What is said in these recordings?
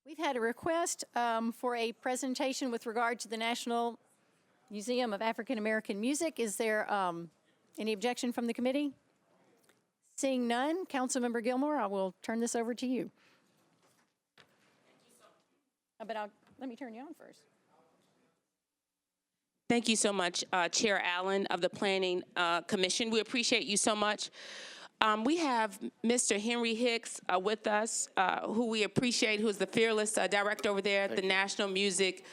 We've had a request for a presentation with regard to the National Museum of African American Music. Is there any objection from the committee? Seeing none, Councilmember Gilmore, I will turn this over to you. But let me turn you on first. Thank you so much, Chair Allen of the Planning Commission. We appreciate you so much. We have Mr. Henry Hicks with us, who we appreciate, who is the fearless director over there at the National Music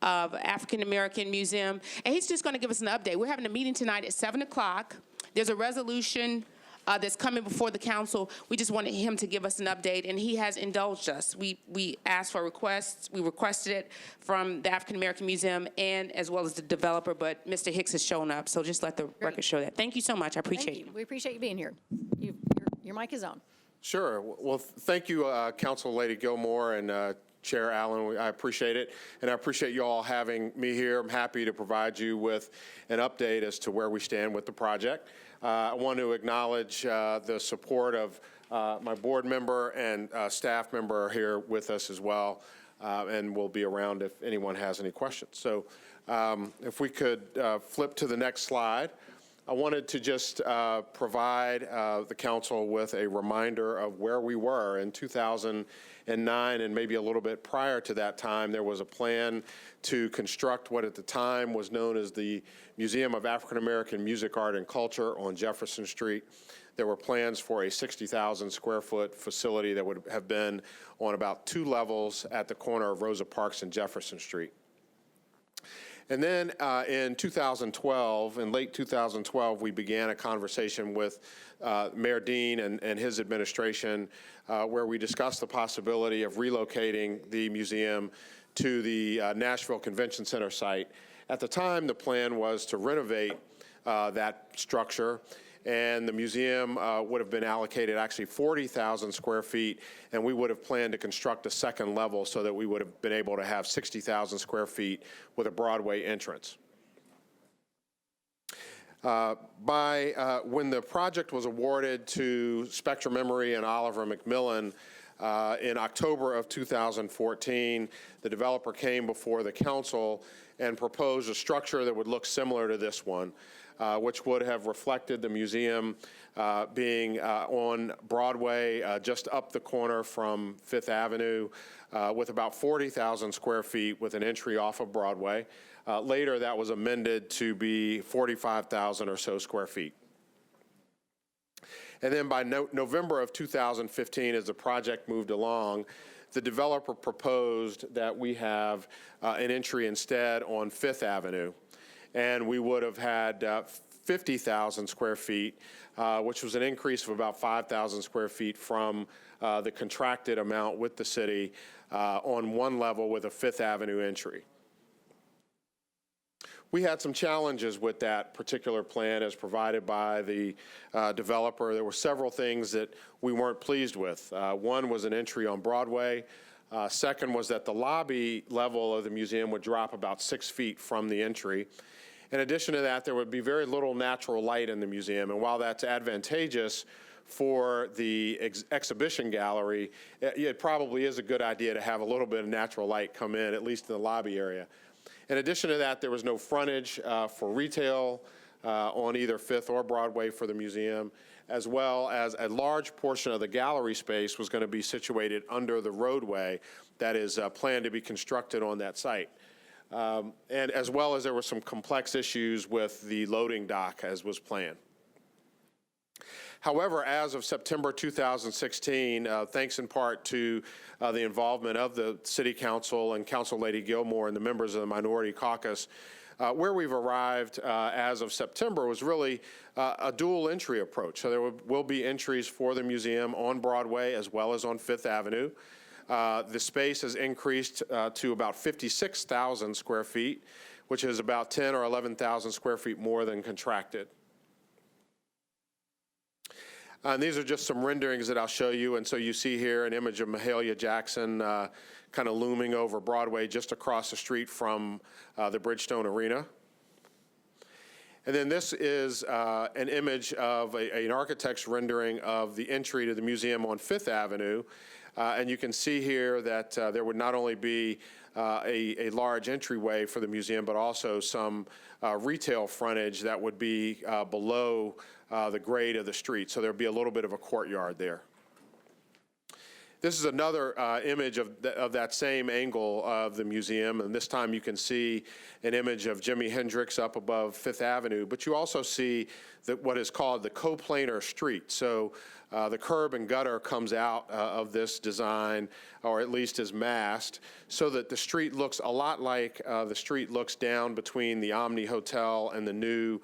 of African American Museum. And he's just going to give us an update. We're having a meeting tonight at 7 o'clock. There's a resolution that's coming before the council. We just wanted him to give us an update, and he has indulged us. We asked for requests. We requested it from the African American Museum and as well as the developer, but Mr. Hicks has shown up, so just let the record show that. Thank you so much. I appreciate you. We appreciate you being here. Your mic is on. Sure. Well, thank you, Council Lady Gilmore and Chair Allen. I appreciate it, and I appreciate you all having me here. I'm happy to provide you with an update as to where we stand with the project. I want to acknowledge the support of my board member and staff member here with us as well, and we'll be around if anyone has any questions. So if we could flip to the next slide. I wanted to just provide the council with a reminder of where we were in 2009 and maybe a little bit prior to that time. There was a plan to construct what at the time was known as the Museum of African American Music, Art, and Culture on Jefferson Street. There were plans for a 60,000 square foot facility that would have been on about 2 levels at the corner of Rosa Parks and Jefferson Street. And then in 2012, in late 2012, we began a conversation with Mayor Dean and his administration where we discussed the possibility of relocating the museum to the Nashville Convention Center site. At the time, the plan was to renovate that structure, and the museum would have been allocated actually 40,000 square feet, and we would have planned to construct a second level so that we would have been able to have 60,000 square feet with a Broadway entrance. When the project was awarded to Spectrum Emery and Oliver Macmillan in October of 2014, the developer came before the council and proposed a structure that would look similar to this one, which would have reflected the museum being on Broadway, just up the corner from Fifth Avenue, with about 40,000 square feet with an entry off of Broadway. Later, that was amended to be 45,000 or so square feet. And then by November of 2015, as the project moved along, the developer proposed that we have an entry instead on Fifth Avenue. And we would have had 50,000 square feet, which was an increase of about 5,000 square feet from the contracted amount with the city on one level with a Fifth Avenue entry. We had some challenges with that particular plan as provided by the developer. There were several things that we weren't pleased with. One was an entry on Broadway. Second was that the lobby level of the museum would drop about 6 feet from the entry. In addition to that, there would be very little natural light in the museum, and while that's advantageous for the exhibition gallery, it probably is a good idea to have a little bit of natural light come in, at least in the lobby area. In addition to that, there was no frontage for retail on either Fifth or Broadway for the museum, as well as a large portion of the gallery space was going to be situated under the roadway that is planned to be constructed on that site. And as well as there were some complex issues with the loading dock as was planned. However, as of September 2016, thanks in part to the involvement of the City Council and Council Lady Gilmore and the members of the Minority Caucus, where we've arrived as of September was really a dual entry approach. So there will be entries for the museum on Broadway as well as on Fifth Avenue. The space has increased to about 56,000 square feet, which is about 10 or 11,000 square feet more than contracted. And these are just some renderings that I'll show you. And so you see here an image of Mahalia Jackson kind of looming over Broadway just across the street from the Bridgestone Arena. And then this is an image of an architect's rendering of the entry to the museum on Fifth Avenue. And you can see here that there would not only be a large entryway for the museum, but also some retail frontage that would be below the grade of the street. So there'd be a little bit of a courtyard there. This is another image of that same angle of the museum, and this time you can see an image of Jimi Hendrix up above Fifth Avenue, but you also see what is called the coplanar street. So the curb and gutter comes out of this design, or at least is masked, so that the street looks a lot like the street looks down between the Omni Hotel and the new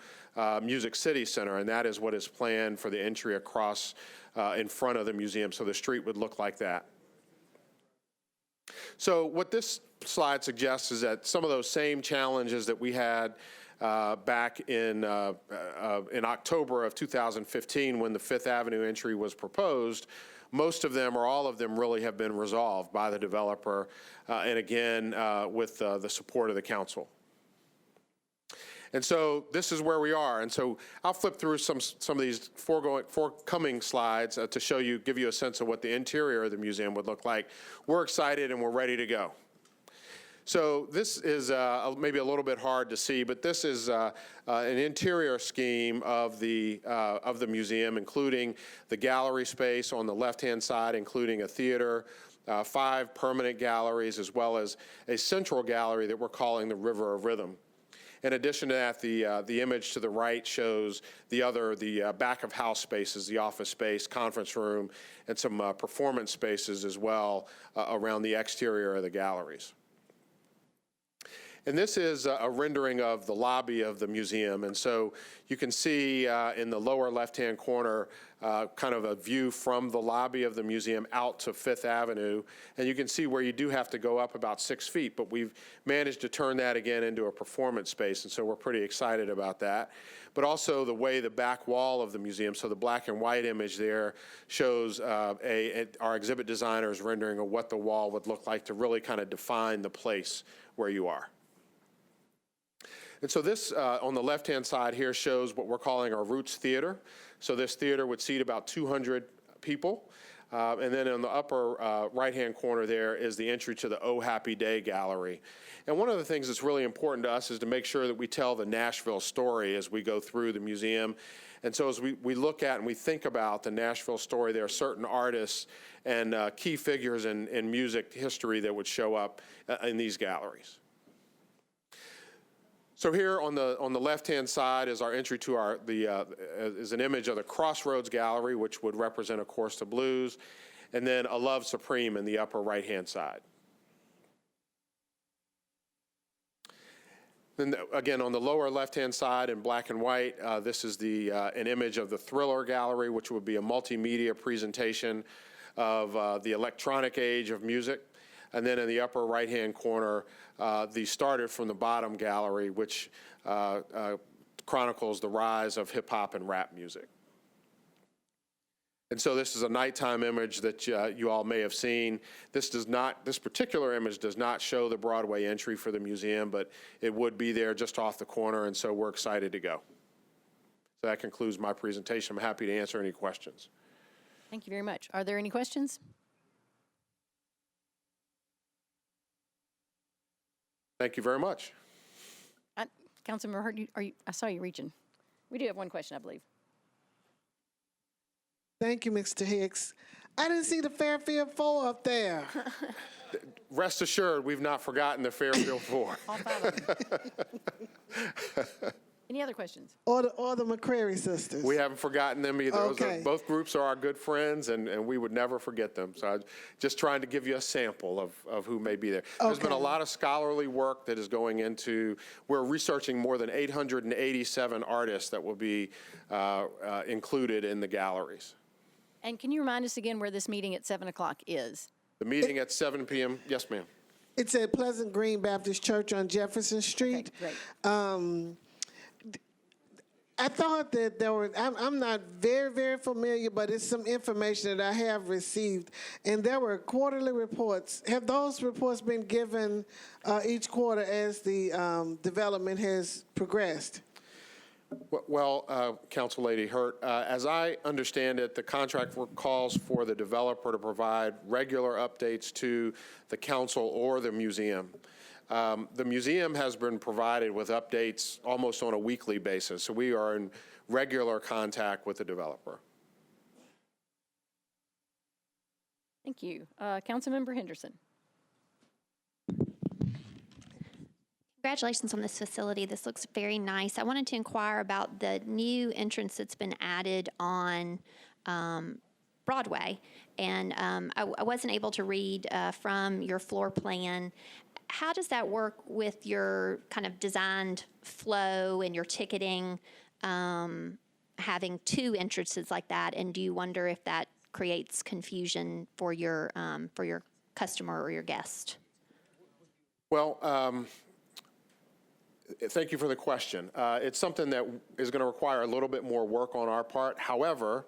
Music City Center, and that is what is planned for the entry across in front of the museum, so the street would look like that. So what this slide suggests is that some of those same challenges that we had back in October of 2015 when the Fifth Avenue entry was proposed, most of them or all of them really have been resolved by the developer, and again, with the support of the council. And so this is where we are. And so I'll flip through some of these forthcoming slides to show you, give you a sense of what the interior of the museum would look like. We're excited and we're ready to go. So this is maybe a little bit hard to see, but this is an interior scheme of the museum, including the gallery space on the left-hand side, including a theater, 5 permanent galleries, as well as a central gallery that we're calling the River of Rhythm. In addition to that, the image to the right shows the back of house spaces, the office space, conference room, and some performance spaces as well around the exterior of the galleries. And this is a rendering of the lobby of the museum. And so you can see in the lower left-hand corner kind of a view from the lobby of the museum out to Fifth Avenue. And you can see where you do have to go up about 6 feet, but we've managed to turn that again into a performance space. And so we're pretty excited about that. But also the way the back wall of the museum, so the black and white image there shows our exhibit designer's rendering of what the wall would look like to really kind of define the place where you are. And so this, on the left-hand side here, shows what we're calling our Roots Theater. So this theater would seat about 200 people. And then in the upper right-hand corner there is the entry to the Oh Happy Day Gallery. And one of the things that's really important to us is to make sure that we tell the Nashville story as we go through the museum. And so as we look at and we think about the Nashville story, there are certain artists and key figures in music history that would show up in these galleries. So here on the left-hand side is our entry to is an image of the Crossroads Gallery, which would represent, of course, the blues, and then A Love Supreme in the upper right-hand side. Then again, on the lower left-hand side in black and white, this is an image of the Thriller Gallery, which would be a multimedia presentation of the electronic age of music. And then in the upper right-hand corner, the Started from the Bottom Gallery, which chronicles the rise of hip-hop and rap music. And so this is a nighttime image that you all may have seen. This particular image does not show the Broadway entry for the museum, but it would be there just off the corner, and so we're excited to go. So that concludes my presentation. I'm happy to answer any questions. Thank you very much. Are there any questions? Thank you very much. Councilmember Hurt, I saw you reaching. We do have one question, I believe. Thank you, Mr. Hicks. I didn't see the Fairfield 4 up there. Rest assured, we've not forgotten the Fairfield 4. All 5 of them. Any other questions? Or the McCrary sisters. We haven't forgotten them either. Okay. Both groups are our good friends, and we would never forget them. So I'm just trying to give you a sample of who may be there. There's been a lot of scholarly work that is going into, we're researching more than 887 artists that will be included in the galleries. And can you remind us again where this meeting at 7 o'clock is? The meeting at 7 p.m. Yes, ma'am. It's at Pleasant Green Baptist Church on Jefferson Street. Okay, great. I thought that there were, I'm not very, very familiar, but it's some information that I have received. And there were quarterly reports. Have those reports been given each quarter as the development has progressed? Well, Council Lady Hurt, as I understand it, the contract calls for the developer to provide regular updates to the council or the museum. The museum has been provided with updates almost on a weekly basis, so we are in regular contact with the developer. Thank you. Councilmember Henderson. Congratulations on this facility. This looks very nice. I wanted to inquire about the new entrance that's been added on Broadway. And I wasn't able to read from your floor plan. How does that work with your kind of designed flow and your ticketing, having two entrances like that? And do you wonder if that creates confusion for your customer or your guest? Well, thank you for the question. It's something that is going to require a little bit more work on our part. However,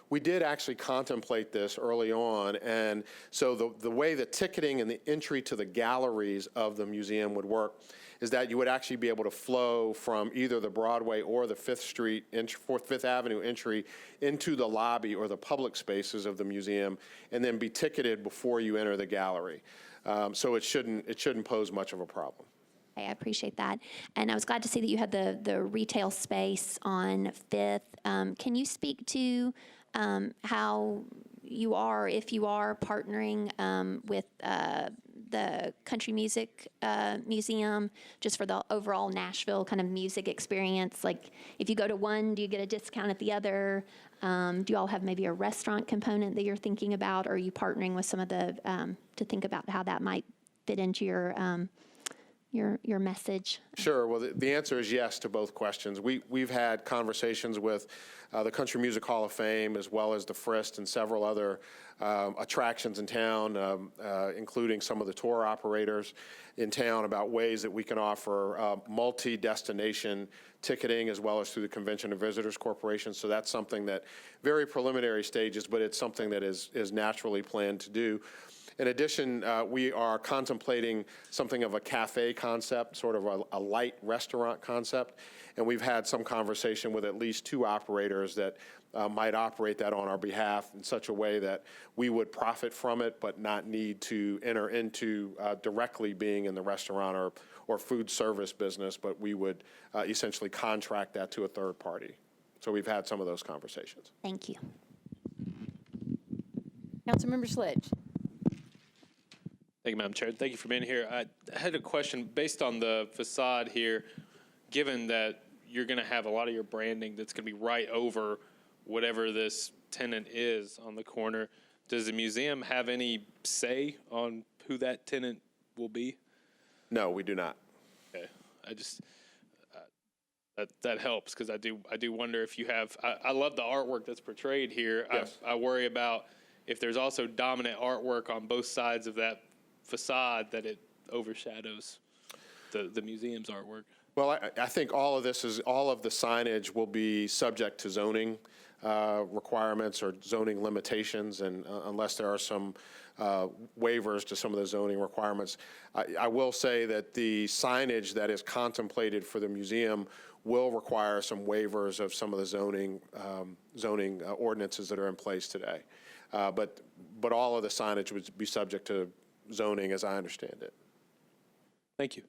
we did actually contemplate this early on, and so the way the ticketing and the entry to the galleries of the museum would work is that you would actually be able to flow from either the Broadway or the Fifth Avenue entry into the lobby or the public spaces of the museum, and then be ticketed before you enter the gallery. So it shouldn't pose much of a problem. I appreciate that. And I was glad to see that you had the retail space on Fifth. Can you speak to how you are, if you are partnering with the Country Music Museum, just for the overall Nashville kind of music experience? Like, if you go to one, do you get a discount at the other? Do you all have maybe a restaurant component that you're thinking about? Or are you partnering with some of the, to think about how that might fit into your message? Sure. Well, the answer is yes to both questions. We've had conversations with the Country Music Hall of Fame, as well as the Frist and several other attractions in town, including some of the tour operators in town, about ways that we can offer multi-destination ticketing, as well as through the Convention and Visitors Corporation. So that's something that, very preliminary stages, but it's something that is naturally planned to do. In addition, we are contemplating something of a cafe concept, sort of a light restaurant concept, and we've had some conversation with at least two operators that might operate that on our behalf in such a way that we would profit from it, but not need to enter into directly being in the restaurant or food service business, but we would essentially contract that to a third party. So we've had some of those conversations. Thank you. Councilmember Sledge. Thank you, Madam Chair. Thank you for being here. I had a question based on the facade here. Given that you're going to have a lot of your branding that's going to be right over whatever this tenant is on the corner, does the museum have any say on who that tenant will be? No, we do not. Okay. I just that helps, because I do wonder if you have. I love the artwork that's portrayed here. Yes. I worry about if there's also dominant artwork on both sides of that facade, that it overshadows the museum's artwork. Well, I think all of the signage will be subject to zoning requirements or zoning limitations, and unless there are some waivers to some of the zoning requirements. I will say that the signage that is contemplated for the museum will require some waivers of some of the zoning ordinances that are in place today. But all of the signage would be subject to zoning, as I understand it. Thank you.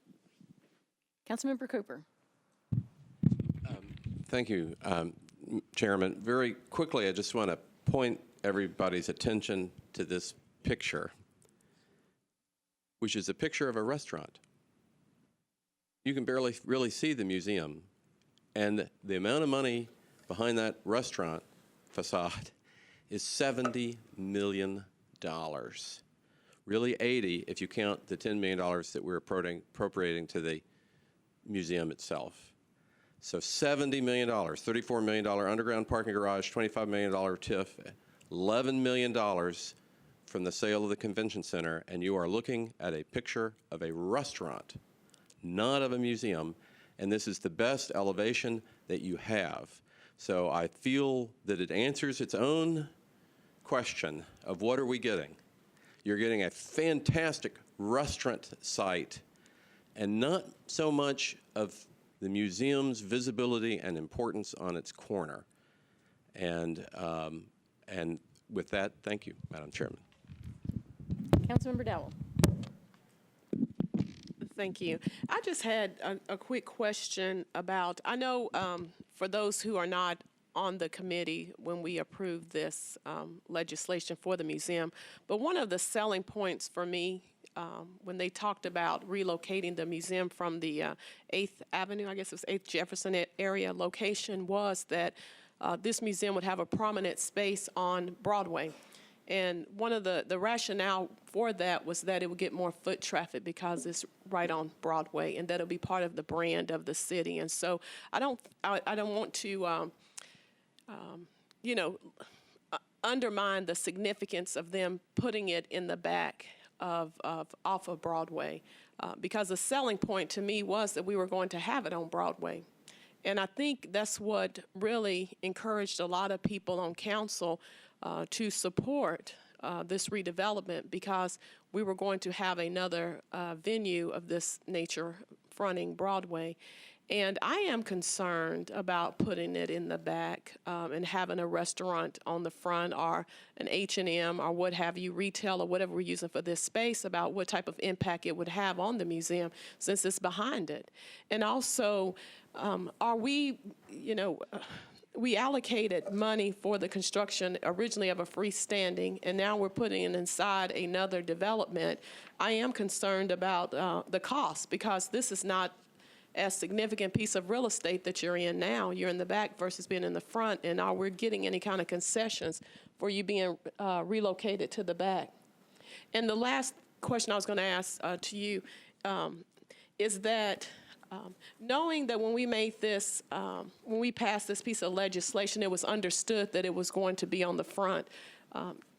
Councilmember Cooper. Thank you, Chairman. Very quickly, I just want to point everybody's attention to this picture, which is a picture of a restaurant. You can barely really see the museum, and the amount of money behind that restaurant facade is $70 million. Really 80 if you count the $10 million that we're appropriating to the museum itself. So $70 million, $34 million underground parking garage, $25 million TIF, $11 million from the sale of the convention center, and you are looking at a picture of a restaurant, not of a museum, and this is the best elevation that you have. So I feel that it answers its own question of what are we getting? You're getting a fantastic restaurant site and not so much of the museum's visibility and importance on its corner. And with that, thank you, Madam Chairman. Councilmember Dowell. Thank you. I just had a quick question about, I know for those who are not on the committee when we approved this legislation for the museum, but one of the selling points for me when they talked about relocating the museum from the 8th Avenue, I guess it was 8th Jefferson area location, was that this museum would have a prominent space on Broadway. And one of the rationale for that was that it would get more foot traffic because it's right on Broadway, and that'll be part of the brand of the city. And so I don't want to, undermine the significance of them putting it in the back of off of Broadway, because the selling point to me was that we were going to have it on Broadway. And I think that's what really encouraged a lot of people on council to support this redevelopment, because we were going to have another venue of this nature fronting Broadway. And I am concerned about putting it in the back and having a restaurant on the front, or an H&M or what have you, retail or whatever we're using for this space, about what type of impact it would have on the museum since it's behind it. And also, are we, we allocated money for the construction originally of a freestanding, and now we're putting it inside another development. I am concerned about the cost, because this is not a significant piece of real estate that you're in now. You're in the back versus being in the front, and are we getting any kind of concessions for you being relocated to the back? And the last question I was going to ask to you is that knowing that when we made this, when we passed this piece of legislation, it was understood that it was going to be on the front.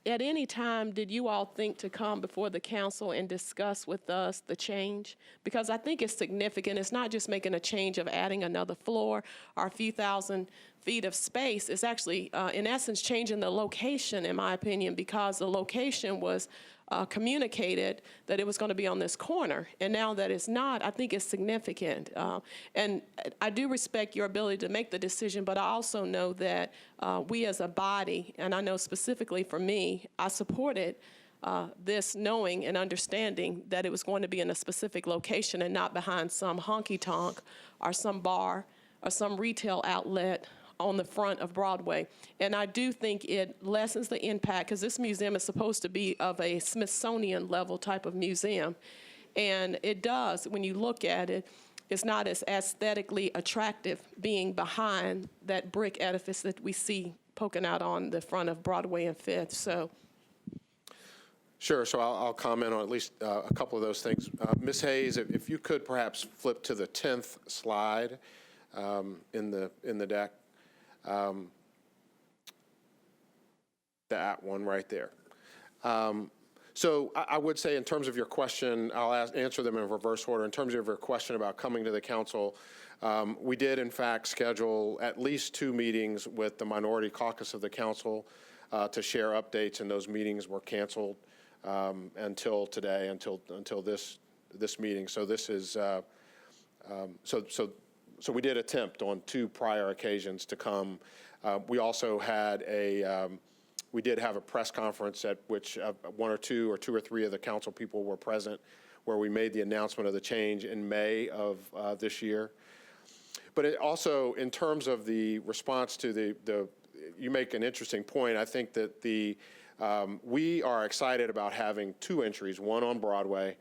At any time, did you all think to come before the council and discuss with us the change? Because I think it's significant. It's not just making a change of adding another floor or a few thousand feet of space. It's actually, in essence, changing the location, in my opinion, because the location was communicated that it was going to be on this corner. And now that it's not, I think it's significant. And I do respect your ability to make the decision, but I also know that we as a body, and I know specifically for me, I supported this knowing and understanding that it was going to be in a specific location and not behind some honky-tonk or some bar or some retail outlet on the front of Broadway. And I do think it lessens the impact, because this museum is supposed to be of a Smithsonian level type of museum. And it does, when you look at it, it's not as aesthetically attractive being behind that brick edifice that we see poking out on the front of Broadway and Fifth. So. Sure, so I'll comment on at least a couple of those things. Ms. Hayes, if you could perhaps flip to the 10th slide in the deck. That one right there. So I would say, in terms of your question, I'll answer them in reverse order. In terms of your question about coming to the council, we did in fact schedule at least 2 meetings with the minority caucus of the council to share updates, and those meetings were canceled until today, until this meeting. So this is So we did attempt on 2 prior occasions to come. We also had we did have a press conference at which 1 or 2 or 3 of the council people were present, where we made the announcement of the change in May of this year. But it also, in terms of the response to you make an interesting point. I think that we are excited about having 2 entries, one on Broadway,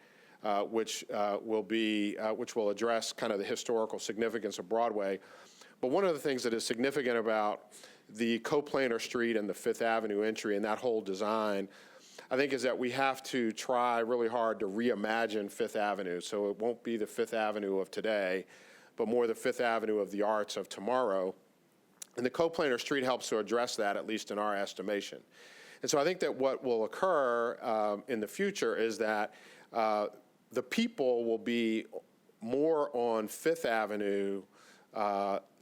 which will address kind of the historical significance of Broadway. But one of the things that is significant about the coplanar street and the Fifth Avenue entry and that whole design, I think, is that we have to try really hard to reimagine Fifth Avenue. So it won't be the Fifth Avenue of today, but more the Fifth Avenue of the arts of tomorrow. And the coplanar street helps to address that, at least in our estimation. And so I think that what will occur in the future is that the people will be more on Fifth Avenue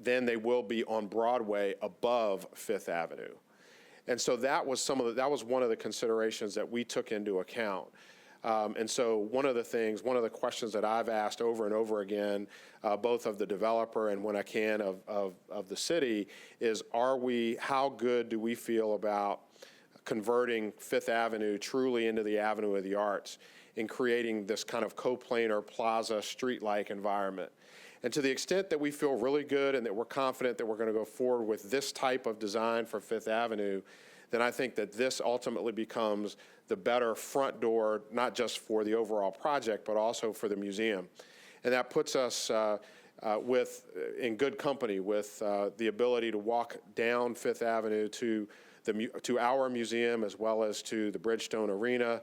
than they will be on Broadway above Fifth Avenue. And so that was one of the considerations that we took into account. And so one of the questions that I've asked over and over again, both of the developer and when I can of the city, is how good do we feel about converting Fifth Avenue truly into the Avenue of the Arts and creating this kind of coplanar plaza street-like environment? And to the extent that we feel really good and that we're confident that we're going to go forward with this type of design for Fifth Avenue, then I think that this ultimately becomes the better front door, not just for the overall project, but also for the museum. And that puts us in good company with the ability to walk down Fifth Avenue to our museum, as well as to the Bridgestone Arena,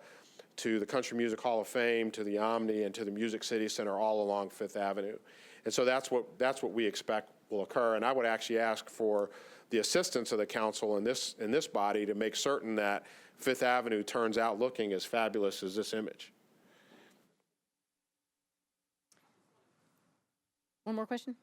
to the Country Music Hall of Fame, to the Omni, and to the Music City Center, all along Fifth Avenue. And so that's what we expect will occur. And I would actually ask for the assistance of the council in this body to make certain that Fifth Avenue turns out looking as fabulous as this image. One more question?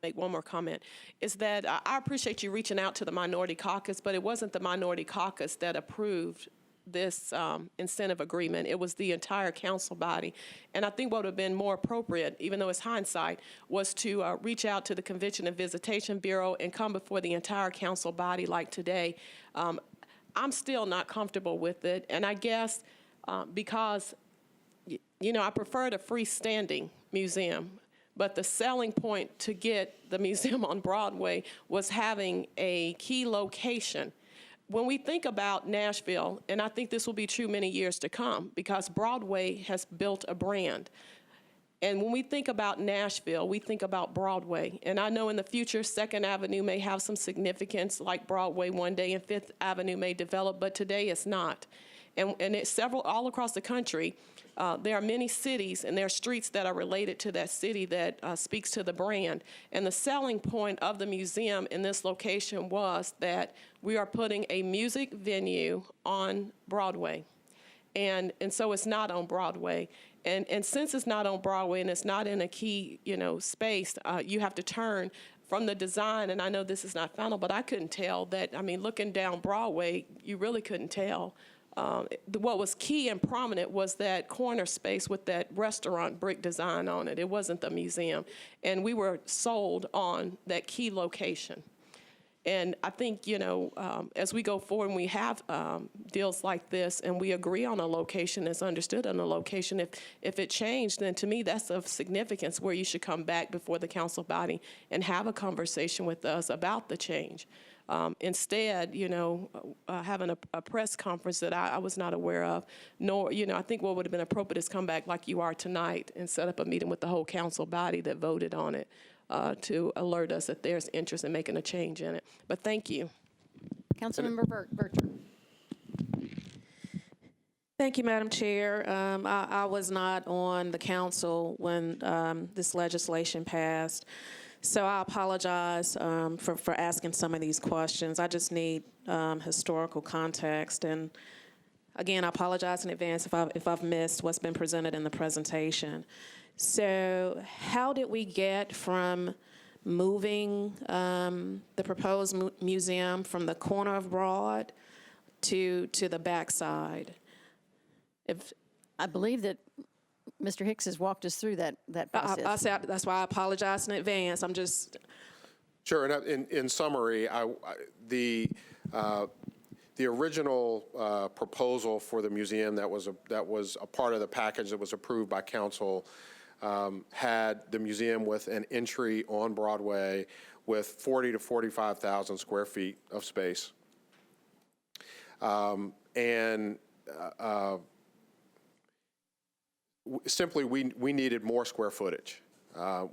Make one more comment, is that I appreciate you reaching out to the Minority Caucus, but it wasn't the Minority Caucus that approved this incentive agreement. It was the entire council body. And I think what would have been more appropriate, even though it's hindsight, was to reach out to the Convention and Visitation Bureau and come before the entire council body like today. I'm still not comfortable with it. And I guess because, I prefer the freestanding museum. But the selling point to get the museum on Broadway was having a key location. When we think about Nashville, and I think this will be true many years to come, because Broadway has built a brand. And when we think about Nashville, we think about Broadway. And I know in the future, 2nd Avenue may have some significance like Broadway one day, and 5th Avenue may develop, but today it's not. And it's all across the country. There are many cities and there are streets that are related to that city that speaks to the brand. And the selling point of the museum in this location was that we are putting a music venue on Broadway. And so it's not on Broadway. And since it's not on Broadway and it's not in a key, space, you have to turn from the design. And I know this is not final, but I couldn't tell that, looking down Broadway, you really couldn't tell. What was key and prominent was that corner space with that restaurant brick design on it. It wasn't the museum. And we were sold on that key location. And I think, as we go forward and we have deals like this and we agree on a location that's understood on a location, if it changed, then to me that's of significance where you should come back before the council body and have a conversation with us about the change. Instead, having a press conference that I was not aware of, nor, I think what would have been appropriate is come back like you are tonight and set up a meeting with the whole council body that voted on it to alert us that there's interest in making a change in it. But thank you. Councilmember Berger. Thank you, Madam Chair. I was not on the council when this legislation passed. So I apologize for asking some of these questions. I just need historical context. And again, I apologize in advance if I've missed what's been presented in the presentation. So how did we get from moving the proposed museum from the corner of Broad to the backside? I believe that Mr. Hicks has walked us through that process. That's why I apologize in advance. I'm just... Sure, and in summary, the original proposal for the museum that was a part of the package that was approved by council had the museum with an entry on Broadway with 40 to 45,000 square feet of space. Simply, we needed more square footage.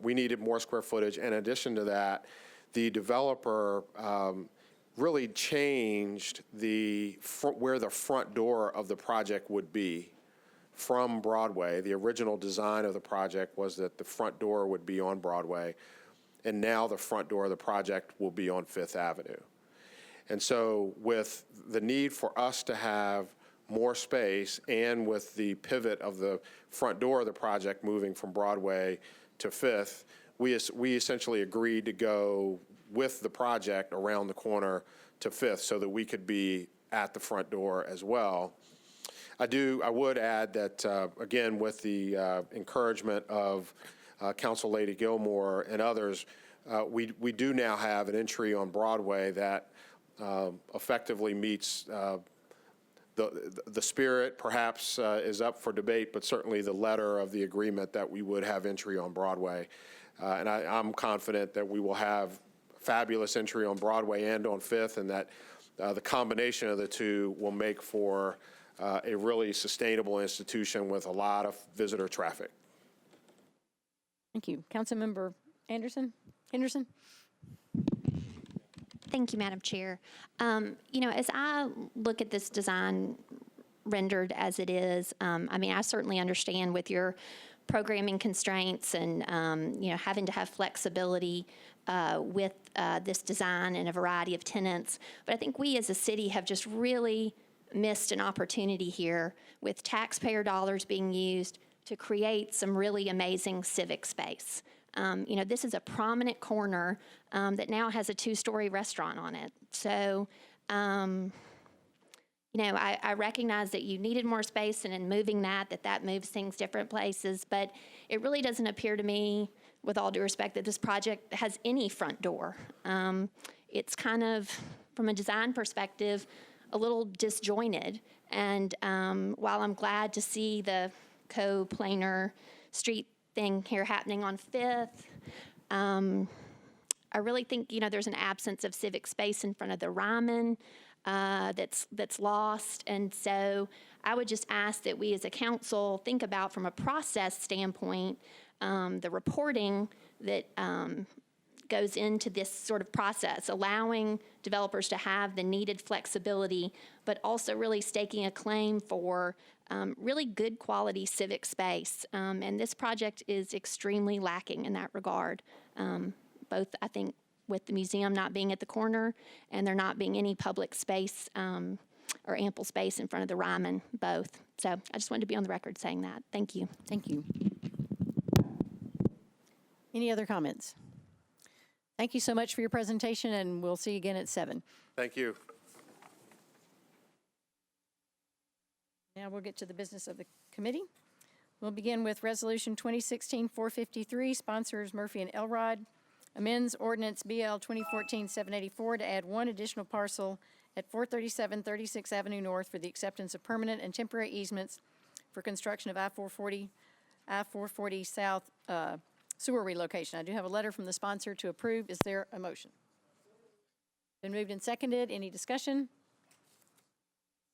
We needed more square footage. In addition to that, the developer really changed where the front door of the project would be from Broadway. The original design of the project was that the front door would be on Broadway, and now the front door of the project will be on Fifth Avenue. And so with the need for us to have more space, and with the pivot of the front door of the project moving from Broadway to Fifth, we essentially agreed to go with the project around the corner to Fifth so that we could be at the front door as well. I would add that, again, with the encouragement of Council Lady Gilmore and others, we do now have an entry on Broadway that effectively meets the spirit. Perhaps is up for debate, but certainly the letter of the agreement that we would have entry on Broadway. And I'm confident that we will have fabulous entry on Broadway and on Fifth, and that the combination of the two will make for a really sustainable institution with a lot of visitor traffic. Thank you. Councilmember Henderson? Thank you, Madam Chair. As I look at this design rendered as it is, I certainly understand with your programming constraints and, having to have flexibility with this design and a variety of tenants. But I think we as a city have just really missed an opportunity here with taxpayer dollars being used to create some really amazing civic space. This is a prominent corner that now has a 2-story restaurant on it. So, I recognize that you needed more space, and in moving that moves things different places, but it really doesn't appear to me, with all due respect, that this project has any front door. It's kind of, from a design perspective, a little disjointed. And while I'm glad to see the co-planar street thing here happening on Fifth, I really think, there's an absence of civic space in front of the Ryman that's lost. And so I would just ask that we as a council think about, from a process standpoint, the reporting that goes into this sort of process, allowing developers to have the needed flexibility, but also really staking a claim for really good quality civic space. And this project is extremely lacking in that regard, both, I think, with the museum not being at the corner and there not being any public space or ample space in front of the Ryman, both. So I just wanted to be on the record saying that. Thank you. Thank you. Any other comments? Thank you so much for your presentation, and we'll see you again at 7. Thank you. Now we'll get to the business of the committee. We'll begin with Resolution 2016-453, sponsors Murphy and Elrod, amends Ordinance BL 2014-784 to add one additional parcel at 437 36th Avenue North for the acceptance of permanent and temporary easements for construction of I-440 South sewer relocation. I do have a letter from the sponsor to approve. Is there a motion? Been moved and seconded. Any discussion?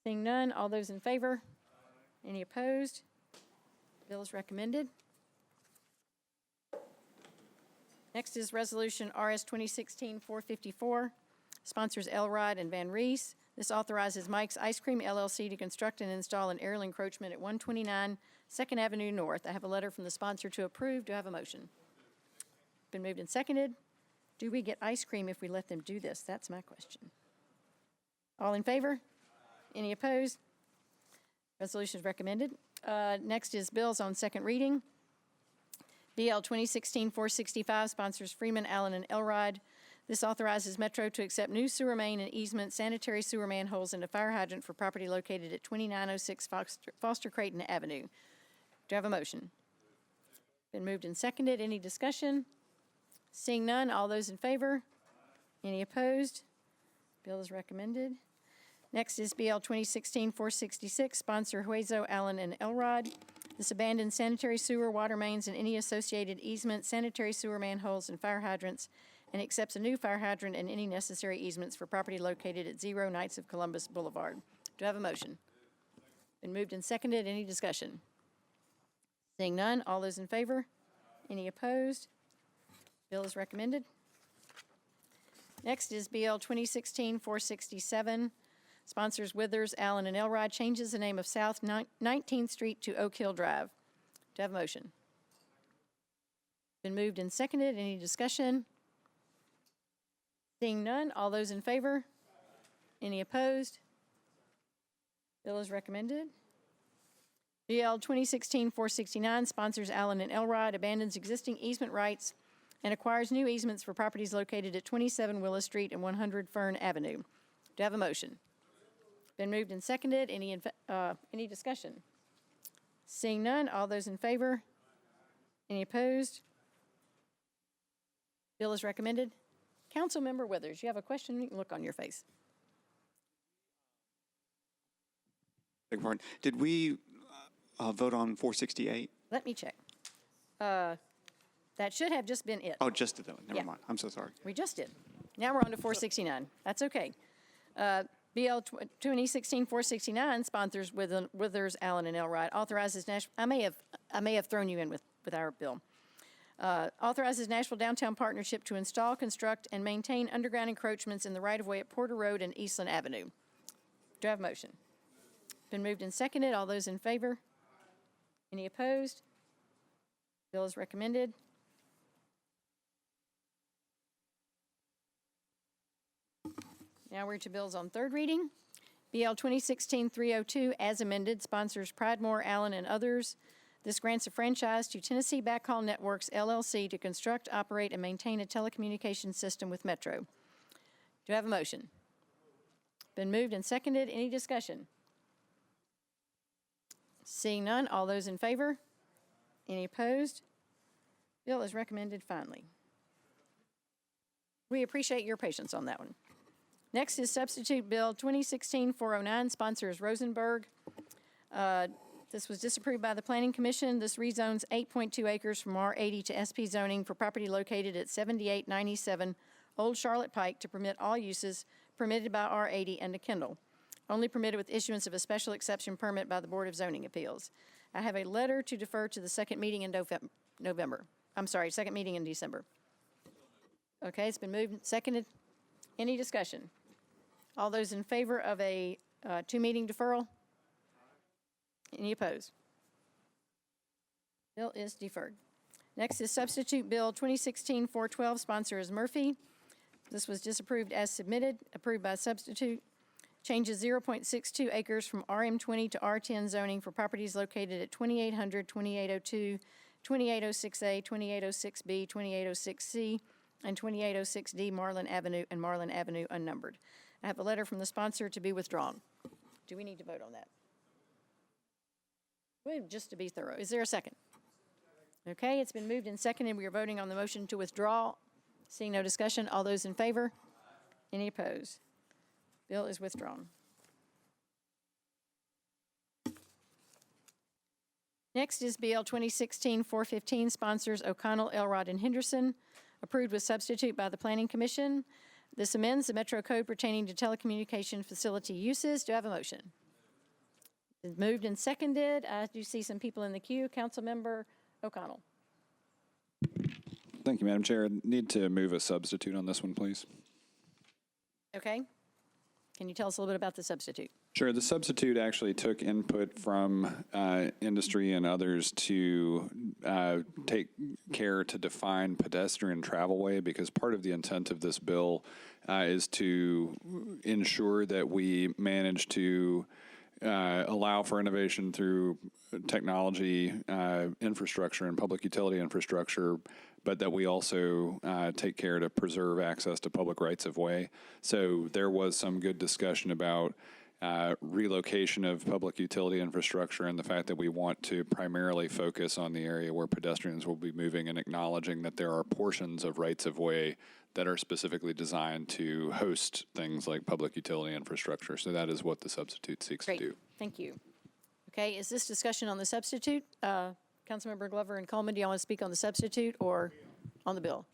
Seeing none, all those in favor? Any opposed? Bill is recommended. Next is Resolution RS 2016-454, sponsors Elrod and Van Rees. This authorizes Mike's Ice Cream LLC to construct and install an aerial encroachment at 129 2nd Avenue North. I have a letter from the sponsor to approve. Do I have a motion? Been moved and seconded. Do we get ice cream if we let them do this? That's my question. All in favor? Any opposed? Resolution is recommended. Next is bills on second reading. BL 2016-465, sponsors Freeman, Allen, and Elrod. This authorizes Metro to accept new sewer main and easement sanitary sewer manholes and a fire hydrant for property located at 2906 Foster Creighton Avenue. Do I have a motion? Been moved and seconded. Any discussion? Seeing none, all those in favor? Any opposed? Bill is recommended. Next is BL 2016-466, sponsor Hueso, Allen, and Elrod. This abandons sanitary sewer, water mains, and any associated easements, sanitary sewer manholes, and fire hydrants, and accepts a new fire hydrant and any necessary easements for property located at 0 Knights of Columbus Boulevard. Do I have a motion? Been moved and seconded. Any discussion? Seeing none, all those in favor? Any opposed? Bill is recommended. Next is BL 2016-467. Sponsors Withers, Allen, and Elrod, changes the name of South 19th Street to Oak Hill Drive. Do I have a motion? Been moved and seconded. Any discussion? Seeing none, all those in favor? Any opposed? Bill is recommended. BL 2016-469, sponsors Allen and Elrod, abandons existing easement rights and acquires new easements for properties located at 27 Willis Street and 100 Fern Avenue. Do I have a motion? Been moved and seconded. Any discussion? Seeing none, all those in favor? Any opposed? Bill is recommended. Councilmember Withers, you have a question? You can look on your face. Beg your pardon. Did we vote on 468? Let me check. That should have just been it. Oh, just did that one. Never Yeah. mind. I'm so sorry. We just did. Now we're on to 469. That's okay. BL 2016-469 sponsors Withers, Allen, and Elrod authorizes I may have thrown you in with our bill. Authorizes Nashville Downtown Partnership to install, construct, and maintain underground encroachments in the right-of-way at Porter Road and Eastland Avenue. Do I have a motion? Been moved and seconded. All those in favor? Any opposed? Bill is recommended. Now we're to bills on third reading. BL 2016-302, as amended, sponsors Pridemore, Allen, and others. This grants a franchise to Tennessee Backhaul Networks, LLC, to construct, operate, and maintain a telecommunications system with Metro. Do I have a motion? Been moved and seconded. Any discussion? Seeing none, all those in favor? Any opposed? Bill is recommended finally. We appreciate your patience on that one. Next is Substitute Bill 2016-409, sponsors Rosenberg. This was disapproved by the Planning Commission. This rezones 8.2 acres from R80 to SP zoning for property located at 7897 Old Charlotte Pike to permit all uses permitted by R80 and to Kendall, only permitted with issuance of a special exception permit by the Board of Zoning Appeals. I have a letter to defer to the second meeting in second meeting in December. Okay, it's been moved and seconded. Any discussion? All those in favor of a two-meeting deferral? Any opposed? Bill is deferred. Next is Substitute Bill 2016-412, sponsor is Murphy. This was disapproved as submitted, approved by substitute. Changes 0.62 acres from RM20 to R10 zoning for properties located at 2800, 2802, 2806A, 2806B, 2806C, and 2806D Marlin Avenue and Marlin Avenue unnumbered. I have a letter from the sponsor to be withdrawn. Do we need to vote on that? Well, just to be thorough, is there a second? Okay, it's been moved and seconded. We are voting on the motion to withdraw. Seeing no discussion, all those in favor? Any opposed? Bill is withdrawn. Next is BL 2016-415, sponsors O'Connell, Elrod, and Henderson, approved with substitute by the Planning Commission. This amends the Metro Code pertaining to telecommunication facility uses. Do I have a motion? It's moved and seconded. I do see some people in the queue. Councilmember O'Connell. Thank you, Madam Chair. Need to move a substitute on this one, please. Okay. Can you tell us a little bit about the substitute? Sure. The substitute actually took input from industry and others to take care to define pedestrian travelway, because part of the intent of this bill is to ensure that we manage to allow for innovation through technology, infrastructure, and public utility infrastructure, but that we also take care to preserve access to public rights of way. So there was some good discussion about relocation of public utility infrastructure and the fact that we want to primarily focus on the area where pedestrians will be moving, and acknowledging that there are portions of rights of way that are specifically designed to host things like public utility infrastructure. So that is what the substitute seeks Great. to do. Thank you. Okay, is this discussion on the substitute? Councilmember Glover and Coleman, do you want to speak on the substitute or on the bill?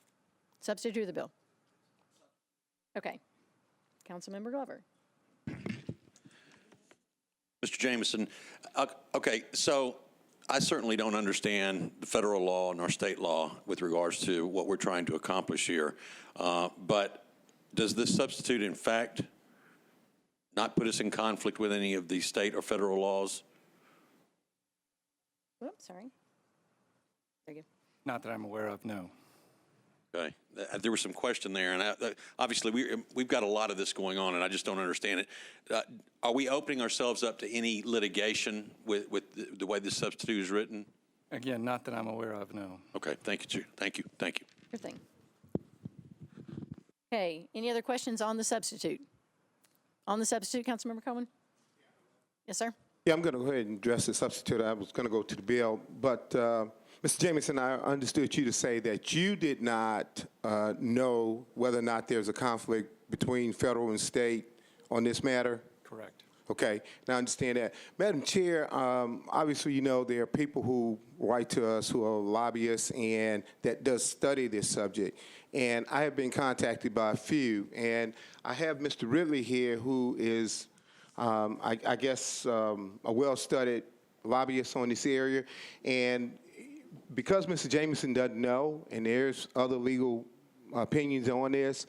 Substitute or the bill? Okay. Councilmember Glover. Mr. Jameson, okay, so I certainly don't understand the federal law and our state law with regards to what we're trying to accomplish here. But does this substitute, in fact, not put us in conflict with any of the state or federal laws? Whoops, sorry. There you go. Not that I'm aware of, no. Okay, there was some question there, and obviously we've got a lot of this going on, and I just don't understand it. Are we opening ourselves up to any litigation with the way this substitute is written? Again, not that I'm aware of, no. Okay, thank you, thank you, thank you. Sure thing. Okay, any other questions on the substitute? On the substitute, Councilmember Coleman? Yes, sir. Yeah, I'm going to go ahead and address the substitute. I was going to go to the bill, but Mr. Jamison, I understood you to say that you did not know whether or not there's a conflict between federal and state on this matter? Correct. Okay, now I understand that. Madam Chair, obviously, you know, there are people who write to us who are lobbyists and that does study this subject. And I have been contacted by a few. And I have Mr. Ridley here who is, I guess, a well-studied lobbyist on this area. And because Mr. Jamison doesn't know, and there's other legal opinions on this,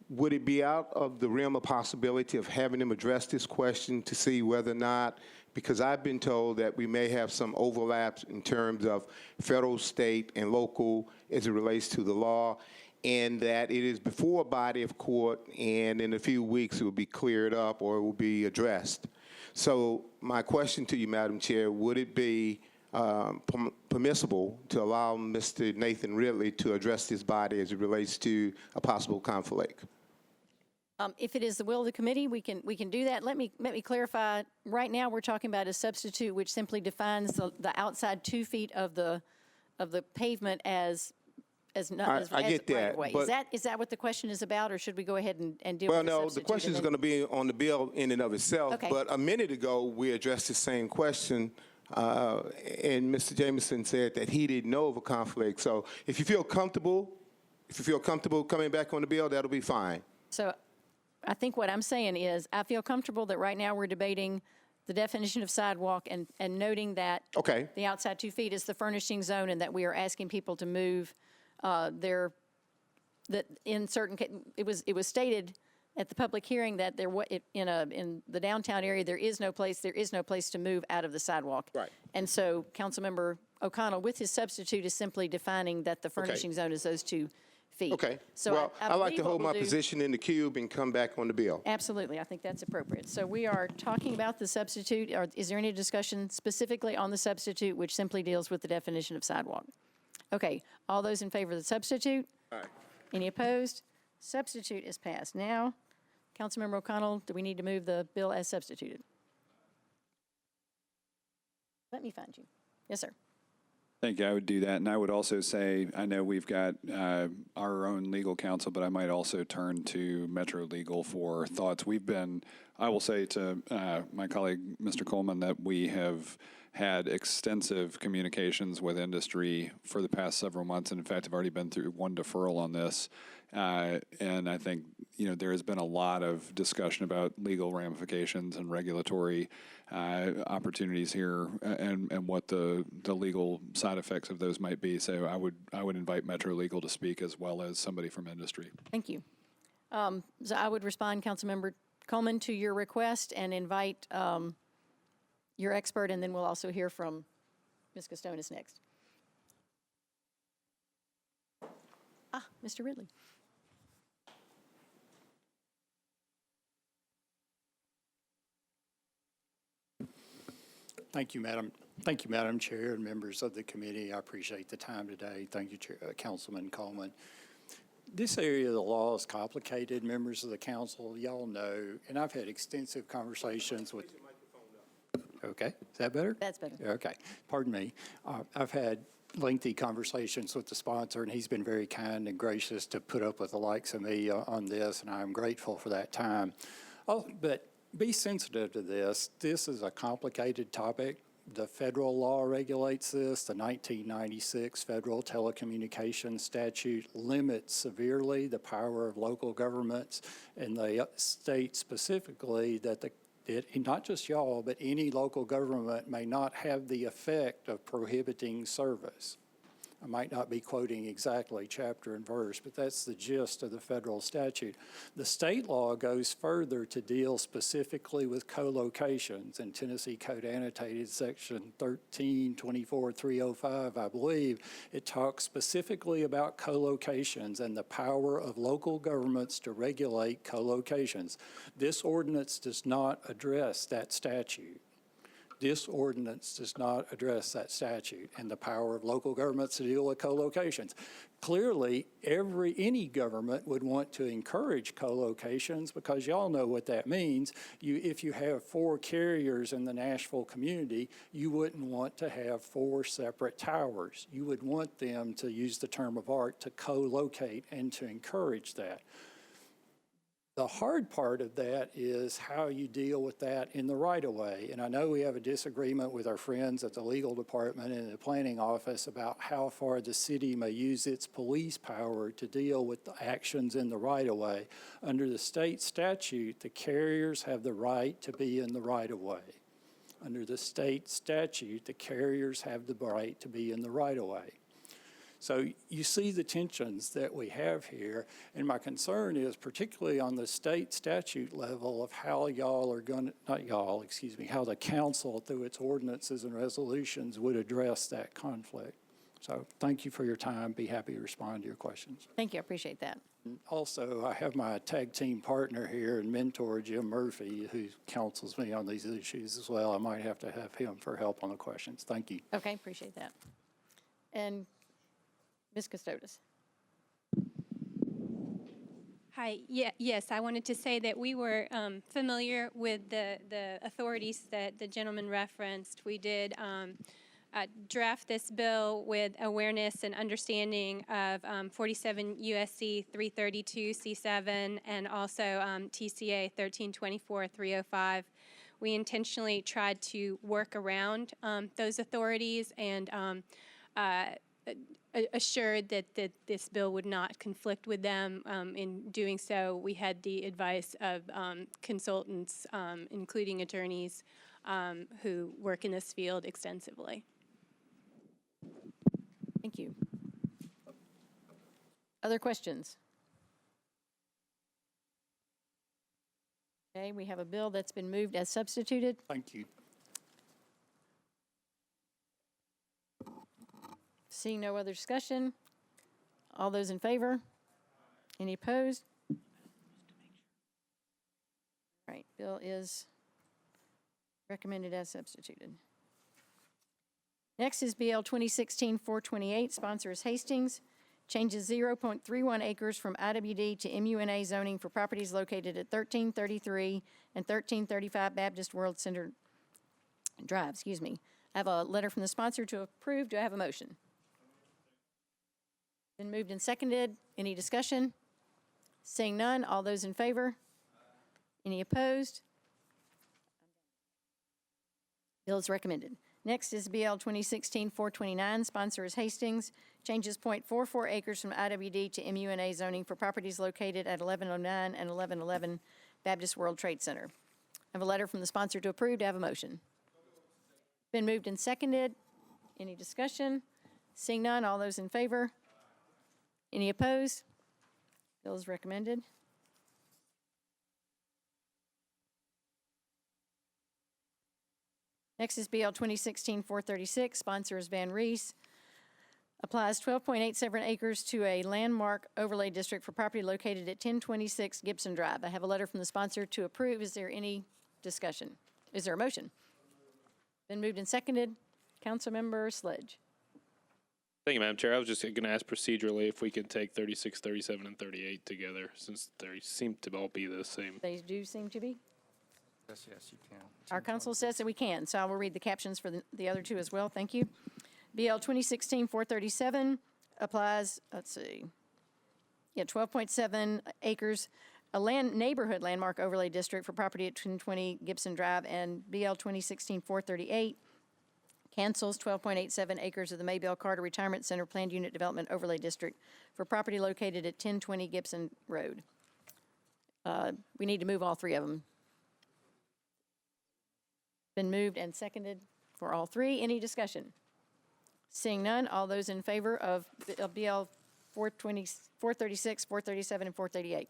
would it be out of the realm of possibility of having him address this question to see whether or not, because I've been told that we may have some overlaps in terms of federal, state, and local as it relates to the law, and that it is before a body of court, and in a few weeks it will be cleared up or it will be addressed. So my question to you, Madam Chair, would it be permissible to allow Mr. Nathan Ridley to address this body as it relates to a possible conflict? If it is the will of the committee, we can do that. Let me clarify. Right now, we're talking about a substitute which simply defines the outside 2 feet of the pavement as not I get that, right of way. but Is that what the question is about, or should we go ahead and deal well, with the no, substitute? the question is going to be on the bill in and of itself. Okay. But a minute ago, we addressed the same question, and Mr. Jamison said that he didn't know of a conflict. So if you feel comfortable coming back on the bill, that'll be fine. So I think what I'm saying is I feel comfortable that right now we're debating the definition of sidewalk and noting that the outside 2 feet is the furnishing zone and that we are asking people to move that in certain it was stated at the public hearing that in the downtown area there is no place to move out of the sidewalk. Right. And so Councilmember O'Connell with his substitute is simply defining that the furnishing zone is those 2 feet. Okay. So well, I like to hold my position position in the cube and come back on the bill. Absolutely, I think that's appropriate. So we are talking about the substitute. Is there any discussion specifically on the substitute, which simply deals with the definition of sidewalk? Okay, all those in favor of the substitute? Aye. Any opposed? Substitute is passed. Now, Councilmember O'Connell, do we need to move the bill as substituted? Let me find you. Yes, sir. Thank you. I would do that. And I would also say, I know we've got our own legal counsel, but I might also turn to Metro Legal for thoughts. I will say to my colleague, Mr. Coleman, that we have had extensive communications with industry for the past several months. And in fact, I've already been through one deferral on this. And I think, there has been a lot of discussion about legal ramifications and regulatory opportunities here and what the legal side effects of those might be. So I would invite Metro Legal to speak as well as somebody from industry. Thank you. So I would respond, Councilmember Coleman, to your request and invite your expert, and then we'll also hear from Ms. Costonis next. Mr. Ridley. Thank you, Madam Chair and members of the committee. I appreciate the time today. Thank you, Councilman Coleman. This area of the law is complicated, members of the council. Y'all know, and I've had extensive conversations with. Okay, is that better? That's better. Okay, pardon me. I've had lengthy conversations with the sponsor, and he's been very kind and gracious to put up with the likes of me on this, and I'm grateful for that time. But be sensitive to this. This is a complicated topic. The federal law regulates this. The 1996 Federal Telecommunications Statute limits severely the power of local governments, and they state specifically that not just y'all, but any local government may not have the effect of prohibiting service. I might not be quoting exactly chapter and verse, but that's the gist of the federal statute. The state law goes further to deal specifically with co-locations. In Tennessee Code Annotated Section 1324-305, I believe, it talks specifically about co-locations and the power of local governments to regulate co-locations. This ordinance does not address that statute. This ordinance does not address that statute and the power of local governments to deal with co-locations. Clearly, any government would want to encourage co-locations because y'all know what that means. If you have 4 carriers in the Nashville community, you wouldn't want to have 4 separate towers. You would want them, to use the term of art, to co-locate and to encourage that. The hard part of that is how you deal with that in the right-of-way. And I know we have a disagreement with our friends at the legal department and the planning office about how far the city may use its police power to deal with the actions in the right-of-way. Under the state statute, the carriers have the right to be in the right-of-way. Under the state statute, the carriers have the right to be in the right-of-way. So you see the tensions that we have here, and my concern is particularly on the state statute level of how y'all are going to, not y'all, excuse me, how the council through its ordinances and resolutions would address that conflict. So thank you for your time. Be happy to respond to your questions. Thank you, I appreciate that. Also, I have my tag team partner here and mentor, Jim Murphy, who counsels me on these issues as well. I might have to have him for help on the questions. Thank you. Okay, appreciate that. And Ms. Custodes. Hi. Yes, I wanted to say that we were familiar with the authorities that the gentleman referenced. We did draft this bill with awareness and understanding of 47 USC 332 C7 and also TCA 1324-305. We intentionally tried to work around those authorities and assured that this bill would not conflict with them. In doing so, we had the advice of consultants, including attorneys who work in this field extensively. Thank you. Other questions? Okay, we have a bill that's been moved as substituted. Thank you. Seeing no other discussion, all those in favor? Any opposed? All right, bill is recommended as substituted. Next is BL 2016-428, sponsor is Hastings. Changes 0.31 acres from IWD to MUNA zoning for properties located at 1333 and 1335 Baptist World Center Drive, I have a letter from the sponsor to approve. Do I have a motion? Been moved and seconded. Any discussion? Seeing none, all those in favor? Any opposed? Bill is recommended. Next is BL 2016-429, sponsor is Hastings. Changes 0.44 acres from IWD to MUNA zoning for properties located at 1109 and 1111 Baptist World Trade Center. I have a letter from the sponsor to approve. Do I have a motion? Been moved and seconded. Any discussion? Seeing none, all those in favor? Any opposed? Bill is recommended. Next is BL 2016-436, sponsor is Van Rees. Applies 12.87 acres to a landmark overlay district for property located at 1026 Gibson Drive. I have a letter from the sponsor to approve. Is there any discussion? Is there a motion? Been moved and seconded. Councilmember Sledge. Thank you, Madam Chair. I was just going to ask procedurally if we could take 36, 37, and 38 together, since they seem to all be the same. They do seem to be. Yes, you can. Our counsel says that we can, so I will read the captions for the other two as well. Thank you. BL 2016-437 applies, 12.7 acres, a neighborhood landmark overlay district for property at 1020 Gibson Drive, and BL 2016-438 cancels 12.87 acres of the Maybell Carter Retirement Center Planned Unit Development Overlay District for property located at 1020 Gibson Road. We need to move all three of them. Been moved and seconded for all three. Any discussion? Seeing none, all those in favor of BL 436, 437, and 438?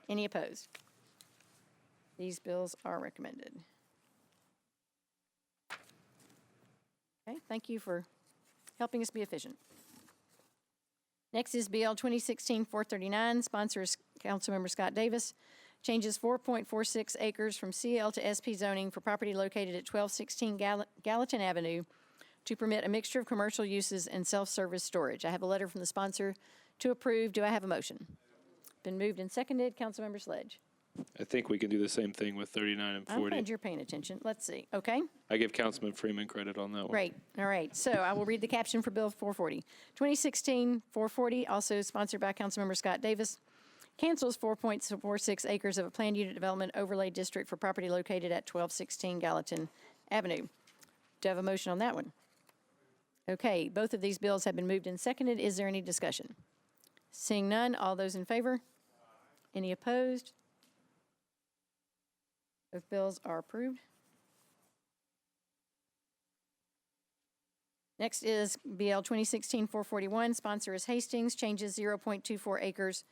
Any opposed? These bills are recommended. Okay, thank you for helping us be efficient. Next is BL 2016-439, sponsor is Councilmember Scott Davis. changes 4.46 acres from CL to SP zoning for property located at 1216 Gallatin Avenue to permit a mixture of commercial uses and self-service storage. I have a letter from the sponsor to approve. Do I have a motion? Been moved and seconded. Councilmember Sledge. I think we can do the same thing with 39 and I'm 40. glad you're paying attention. Let's see. Okay. I give Councilman Freeman credit on that one. Great. All right. So I will read the caption for Bill 440. 2016-440, also sponsored by Councilmember Scott Davis, cancels 4.46 acres of a planned unit development overlay district for property located at 1216 Gallatin Avenue. Do I have a motion on that one? Okay. Both of these bills have been moved and seconded. Is there any discussion? Seeing none, all those in favor? Any opposed? Both bills are approved. Next is BL 2016-441. Sponsor is Hastings. Changes 0.24 acres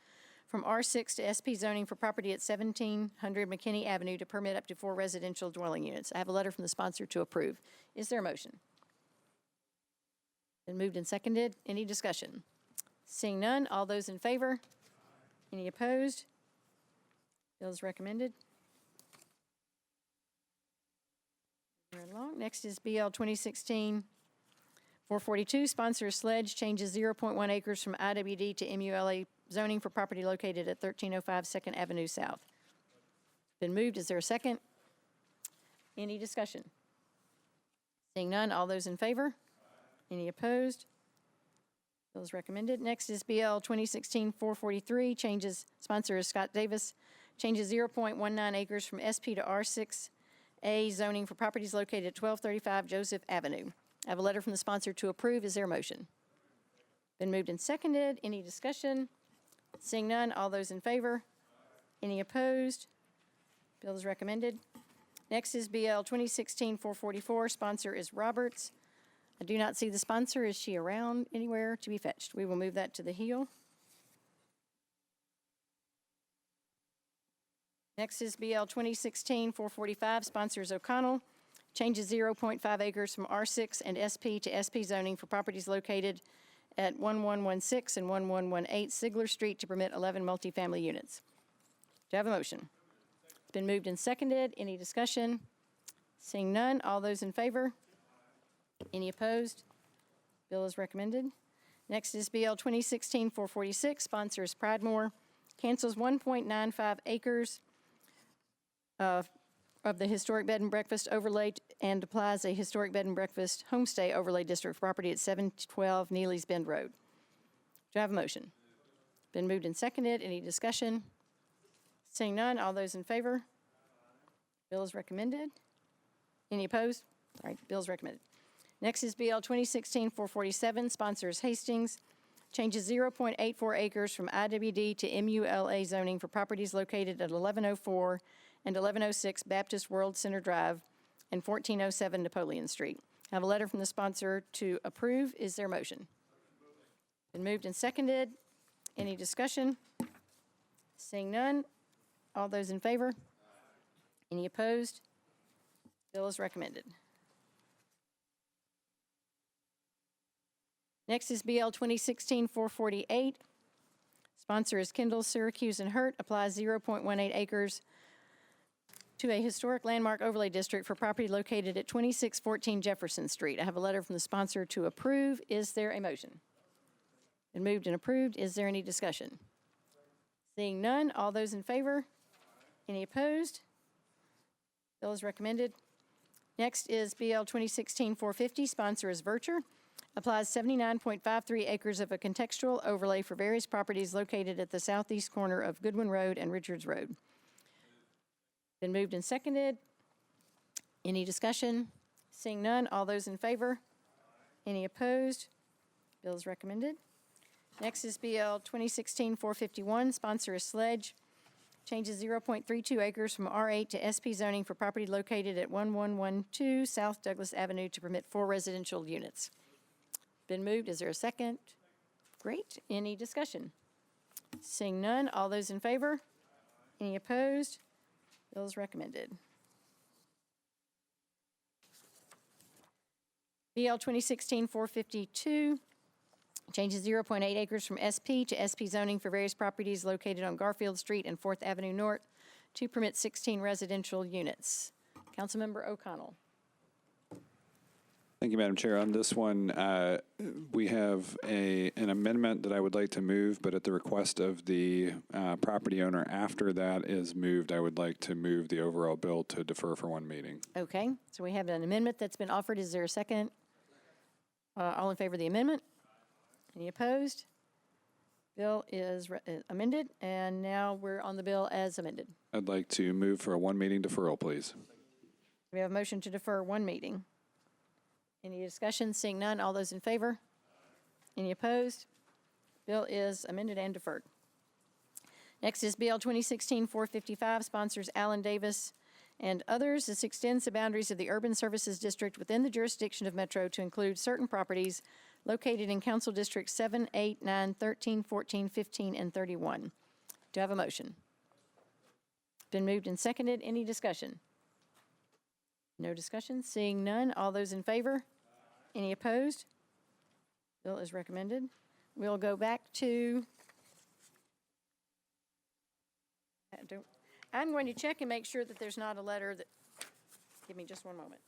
from R6 to SP zoning for property at 1700 McKinney Avenue to permit up to 4 residential dwelling units. I have a letter from the sponsor to approve. Is there a motion? Been moved and seconded. Any discussion? Seeing none, all those in favor? Any opposed? Bill is recommended. Moving along. Next is BL 2016-442. Sponsor is Sledge. Changes 0.1 acres from IWD to MULA zoning for property located at 1305 2nd Avenue South. Been moved. Is there a second? Any discussion? Seeing none, all those in favor? Any opposed? Bill is recommended. Next is BL 2016-443. Changes, sponsor is Scott Davis. Changes 0.19 acres from SP to R6A zoning for properties located at 1235 Joseph Avenue. I have a letter from the sponsor to approve. Is there a motion? Been moved and seconded. Any discussion? Seeing none, all those in favor? Any opposed? Bill is recommended. Next is BL 2016-444. Sponsor is Roberts. I do not see the sponsor. Is she around anywhere to be fetched? We will move that to the heel. Next is BL 2016-445. Sponsor is O'Connell. Changes 0.5 acres from R6 and SP to SP zoning for properties located at 1116 and 1118 Sigler Street to permit 11 multifamily units. Do I have a motion? It's been moved and seconded. Any discussion? Seeing none, all those in favor? Any opposed? Bill is recommended. Next is BL 2016-446. Sponsor is Pridemore. Cancels 1.95 acres of the historic bed and breakfast overlay and applies a historic bed and breakfast homestay overlay district for property at 712 Neely's Bend Road. Do I have a motion? Been moved and seconded. Any discussion? Seeing none, all those in favor? Bill is recommended. Any opposed? All right, bill is recommended. Next is BL 2016-447. Sponsor is Hastings. Changes 0.84 acres from IWD to MULA zoning for properties located at 1104 and 1106 Baptist World Center Drive and 1407 Napoleon Street. I have a letter from the sponsor to approve. Is there a motion? Been moved and seconded. Any discussion? Seeing none. All those in favor? Any opposed? Bill is recommended. Next is BL 2016-448. Sponsor is Kendall, Syracuse, and Hurt. Applies 0.18 acres to a historic landmark overlay district for property located at 2614 Jefferson Street. I have a letter from the sponsor to approve. Is there a motion? Been moved and approved. Is there any discussion? Seeing none, all those in favor? Any opposed? Bill is recommended. Next is BL 2016-450. Sponsor is Vercher. Applies 79.53 acres of a contextual overlay for various properties located at the southeast corner of Goodwin Road and Richards Road. Been moved and seconded. Any discussion? Seeing none, all those in favor? Any opposed? Bill is recommended. Next is BL 2016-451. Sponsor is Sledge. Changes 0.32 acres from R8 to SP zoning for property located at 1112 South Douglas Avenue to permit 4 residential units. Been moved. Is there a second? Great. Any discussion? Seeing none, all those in favor? Any opposed? Bill is recommended. BL 2016-452. Changes 0.8 acres from SP to SP zoning for various properties located on Garfield Street and 4th Avenue to permit 16 residential units. Councilmember O'Connell. Thank you, Madam Chair. On this one, we have an amendment that I would like to move, but at the request of the property owner after that is moved, I would like to move the overall bill to defer for one meeting. Okay, so we have an amendment that's been offered. Is there a second? All in favor of the amendment? Any opposed? Bill is amended, and now we're on the bill as amended. I'd like to move for a one meeting deferral, please. We have a motion to defer one meeting. Any discussion? Seeing none, all those in favor? Any opposed? Bill is amended and deferred. Next is BL 2016-455, sponsors Alan Davis and others. This extends the boundaries of the Urban Services District within the jurisdiction of Metro to include certain properties located in Council Districts 7, 8, 9, 13, 14, 15, and 31. Do I have a motion? Been moved and seconded. Any discussion? No discussion. Seeing none, all those in favor? Any opposed? Bill is recommended. We'll go back to, I'm going to check and make sure that there's not a letter that, give me just one moment.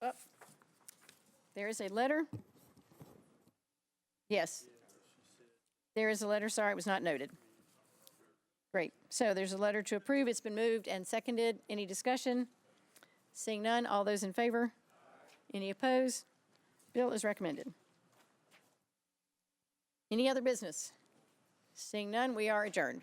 Oh, there is a letter. Yes. There is a letter. Sorry, it was not noted. Great. So there's a letter to approve. It's been moved and seconded. Any discussion? Seeing none, all those in favor? Any opposed? Bill is recommended. Any other business? Seeing none, we are adjourned.